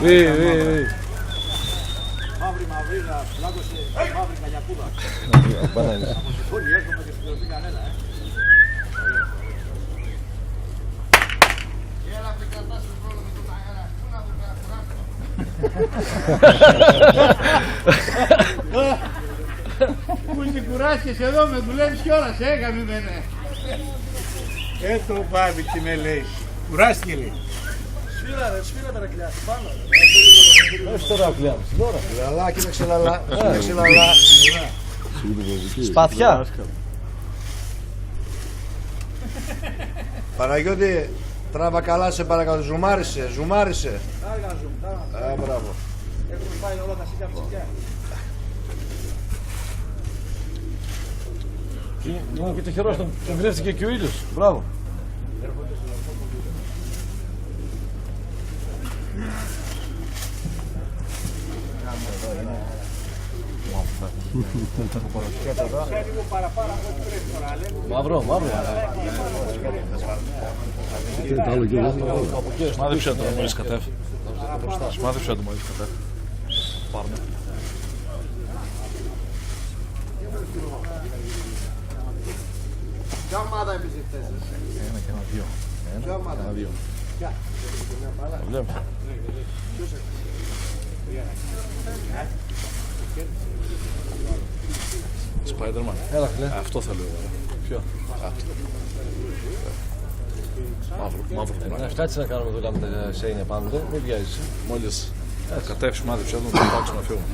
Μαύρη μαυρίλα, πλάκωσε μαύρη καλιακούδα. Μπανάνες. Όλοι έρχομαι και στην κανένα, Πού είναι κουράστηκες εδώ, με δουλεύεις κιόλας, γαμημένε. Το πάβει τι με λέει. Κουράστηκε λέει. Σφύρα τα ρεκλιά, πάνω. Όχι τώρα πλέον. Τώρα. Λαλά, κοίταξε λαλά. Σπαθιά. Παναγιώτη, τράβα καλά σε παρακαλώ. Ζουμάρισε. Άργα ζουμ, Μπράβο. έχουμε πάει όλα τα σίκα ψυχιά. Και το χερός τον βρέθηκε και ο ήλιος. Μπράβο. Λίγο παραπάνω από ό,τι πρέπει τώρα, λέμε. Μαύρο. Από εκεί, Μάδεψε το μόλις κατέφ. Μάδεψε το μόλις κατέφ. Πάρουμε. Ποια ομάδα επιζητές? Ένα και ένα δύο. Ποια ομάδα? Ένα δύο. Το βλέπουμε. Spider-Man. Έλα φίλε. Αυτό θέλω εγώ. Ποιο? Μαύρο. Κάτσε να κάνουμε δουλειά με τα σέινια πάνω. Μην βιάζεις. Μόλις κατέφυγε μάδεψε το, θα πάω να φύγουμε.